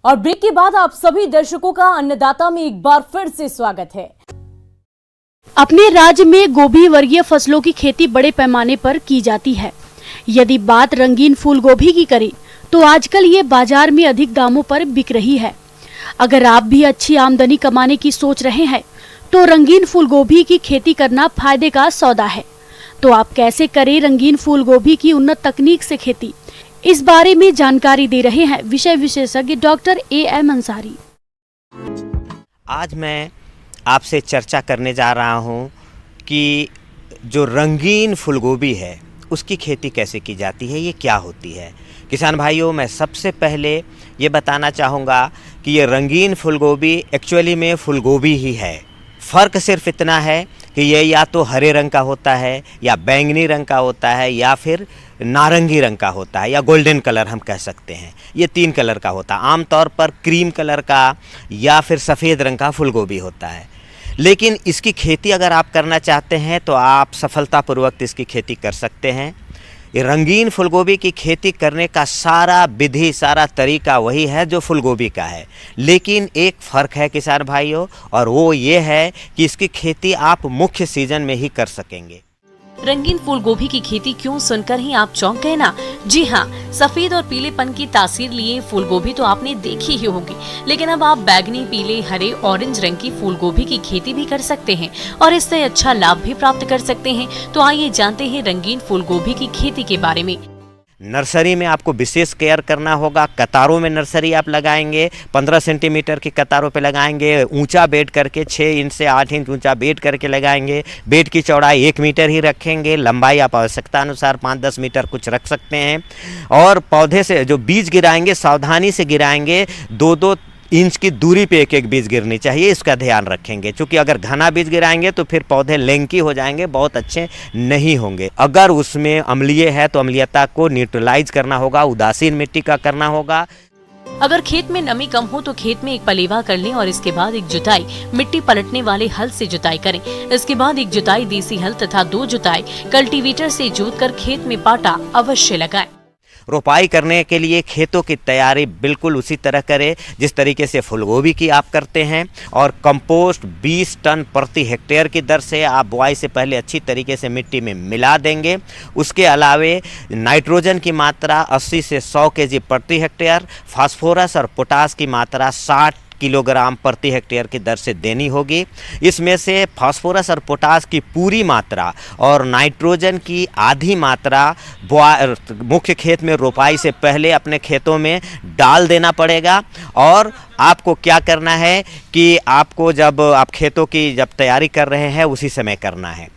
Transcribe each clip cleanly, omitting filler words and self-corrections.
और ब्रेक के बाद आप सभी दर्शकों का अन्नदाता में एक बार फिर से स्वागत है। अपने राज्य में गोभी वर्गीय फसलों की खेती बड़े पैमाने पर की जाती है। यदि बात रंगीन फूल गोभी की करें तो आजकल ये बाजार में अधिक दामों पर बिक रही है। अगर आप भी अच्छी आमदनी कमाने की सोच रहे हैं तो रंगीन फूल गोभी की खेती करना फायदे का सौदा है। तो आप कैसे करें रंगीन फूल गोभी की उन्नत तकनीक से खेती, इस बारे में जानकारी दे रहे हैं विषय विशेषज्ञ डॉक्टर A.M. अंसारी। आज मैं आपसे चर्चा करने जा रहा हूं कि जो रंगीन फूलगोभी है उसकी खेती कैसे की जाती है, ये क्या होती है। किसान भाइयों, मैं सबसे पहले ये बताना चाहूँगा कि ये रंगीन फूलगोभी एक्चुअली में फूलगोभी ही है। फ़र्क सिर्फ इतना है कि ये या तो हरे रंग का होता है या बैंगनी रंग का होता है या फिर नारंगी रंग का होता है या गोल्डन कलर हम कह सकते हैं। ये 3 कलर का होता है। आमतौर पर क्रीम कलर का या फिर सफ़ेद रंग का फूलगोभी होता है। लेकिन इसकी खेती अगर आप करना चाहते हैं तो आप सफलतापूर्वक इसकी खेती कर सकते हैं। ये रंगीन फूलगोभी की खेती करने का सारा विधि, सारा तरीका वही है जो फूलगोभी का है। लेकिन एक फ़र्क है किसान भाइयों, और वो ये है कि इसकी खेती आप मुख्य सीजन में ही कर सकेंगे। रंगीन फूल गोभी की खेती क्यों सुनकर ही आप चौंक गए ना? जी हाँ, सफेद और पीलेपन की तासीर लिए फूल गोभी तो आपने देखी ही होगी, लेकिन अब आप बैगनी, पीले, हरे, ऑरेंज रंग की फूल गोभी की खेती भी कर सकते हैं और इससे अच्छा लाभ भी प्राप्त कर सकते हैं। तो आइए जानते हैं रंगीन फूल गोभी की खेती के बारे में। नर्सरी में आपको विशेष केयर करना होगा। कतारों में नर्सरी आप लगाएंगे, 15 सेंटीमीटर की कतारों पे लगाएंगे। ऊंचा बेड करके 6 इंच से 8 इंच ऊंचा बेड करके लगाएंगे। बेड की चौड़ाई 1 मीटर ही रखेंगे। लंबाई आप आवश्यकता अनुसार 5-10 मीटर कुछ रख सकते हैं। और पौधे से जो बीज गिराएंगे सावधानी से गिराएंगे। 2-2 इंच की दूरी पे एक बीज गिरनी चाहिए, इसका ध्यान रखेंगे। क्योंकि अगर घना बीज गिराएंगे तो फिर पौधे लेंकी हो जाएंगे, बहुत अच्छे नहीं होंगे। अगर उसमें अम्लीय है तो अम्लीयता को न्यूट्रलाइज करना होगा, उदासीन मिट्टी का करना होगा। अगर खेत में नमी कम हो तो खेत में एक पलेवा कर लें और इसके बाद एक जुताई मिट्टी पलटने वाले हल से जुताई करें। इसके बाद एक जुताई देसी हल तथा 2 जुताई कल्टीवेटर से जोतकर खेत में पाटा अवश्य लगाएं। रोपाई करने के लिए खेतों की तैयारी बिल्कुल उसी तरह करें जिस तरीके से फूलगोभी की आप करते हैं। और कंपोस्ट 20 टन प्रति हेक्टेयर की दर से आप बुआई से पहले अच्छी तरीके से मिट्टी में मिला देंगे। उसके अलावे नाइट्रोजन की मात्रा 80 से 100 केजी प्रति हेक्टेयर, फास्फोरस और पोटास की मात्रा 60 किलोग्राम प्रति हेक्टेयर की दर से देनी होगी। इसमें से फास्फोरस और पोटास की पूरी मात्रा और नाइट्रोजन की आधी मात्रा मुख्य खेत में रोपाई से पहले अपने खेतों में डाल देना पड़ेगा। और आपको क्या करना है कि आपको जब आप खेतों की जब तैयारी कर रहे हैं उसी समय करना है।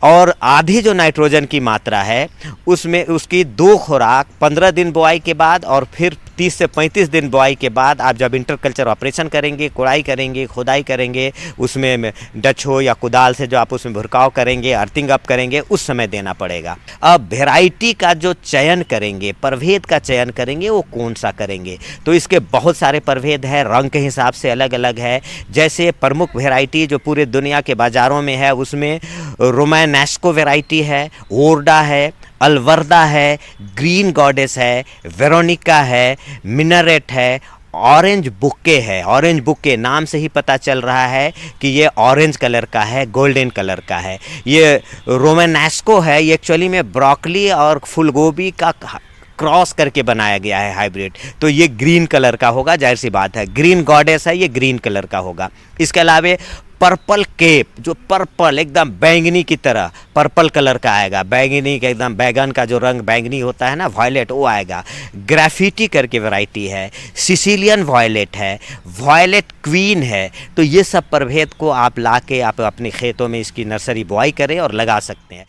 और आधी जो नाइट्रोजन की मात्रा है उसमें उसकी 2 खुराक 15 दिन बुआई के बाद और फिर 30 से 35 दिन बुआई के बाद आप जब इंटरकल्चर ऑपरेशन करेंगे, कोड़ाई करेंगे, खुदाई करेंगे, उसमें डच हो या कुदाल से जो आप उसमें भुरकाव करेंगे, अर्थिंग अप करेंगे, उस समय देना पड़ेगा। अब वेराइटी का जो चयन करेंगे, प्रभेद का चयन करेंगे, वो कौन सा करेंगे? तो इसके बहुत सारे प्रभेद हैं, रंग के हिसाब से अलग अलग है। जैसे प्रमुख वेराइटी जो पूरे दुनिया के बाज़ारों में है उसमें रोमानेस्को वेराइटी है, ओर्डा है, अलवर्दा है, ग्रीन गॉडेस है, वेरोनिका है, मिनरेट है, ऑरेंज बुके है। ऑरेंज बुके नाम से ही पता चल रहा है कि ये ऑरेंज कलर का है, गोल्डन कलर का है। ये रोमानेस्को है, ये एक्चुअली में ब्रोकली और फूलगोभी का क्रॉस करके बनाया गया है हाइब्रिड। तो ये ग्रीन कलर का होगा, जाहिर सी बात है। ग्रीन गॉडेस है, ये ग्रीन कलर का होगा। इसके अलावा पर्पल केप, जो पर्पल एकदम बैंगनी की तरह पर्पल कलर का आएगा। बैंगनी का एकदम बैगन का जो रंग बैंगनी होता है ना, वायलेट, वो आएगा। ग्राफिटी करके वैरायटी है, सिसिलियन वायलेट है, वायलेट क्वीन है। तो ये सब प्रभेद को आप लाके आप अपने खेतों में इसकी नर्सरी बुआई करें और लगा सकते हैं।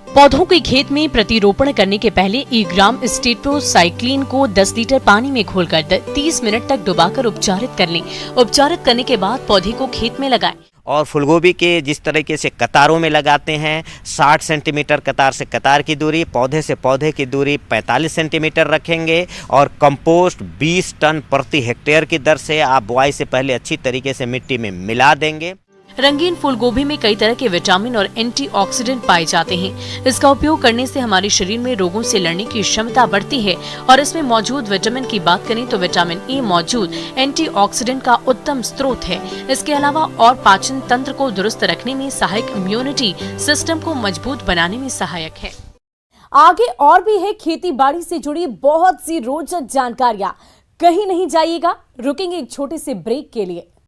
पौधों के खेत में प्रतिरोपण करने के पहले 1 ग्राम स्टेट्रोसाइक्लिन को 10 लीटर पानी में घोलकर 30 मिनट तक डुबाकर उपचारित कर लें। उपचारित करने के बाद पौधे को खेत में लगाएं। और फूलगोभी के जिस तरीके से कतारों में लगाते हैं, 60 सेंटीमीटर कतार से कतार की दूरी, पौधे से पौधे की दूरी 45 सेंटीमीटर रखेंगे। और कंपोस्ट 20 टन प्रति हेक्टेयर की दर से आप बुआई से पहले अच्छी तरीके से मिट्टी में मिला देंगे। रंगीन फूल गोभी में कई तरह के विटामिन और एंटीऑक्सीडेंट पाए जाते हैं। इसका उपयोग करने से हमारे शरीर में रोगों से लड़ने की क्षमता बढ़ती है और इसमें मौजूद विटामिन की बात करें तो विटामिन ए मौजूद एंटीऑक्सीडेंट का उत्तम स्रोत है। इसके अलावा और पाचन तंत्र को दुरुस्त रखने में सहायक, इम्यूनिटी सिस्टम को मजबूत बनाने में सहायक है। आगे और भी है खेती बाड़ी से जुड़ी बहुत सी रोचक जानकारियां। कहीं नहीं जाइएगा, रुकेंगे एक छोटे से ब्रेक के लिए।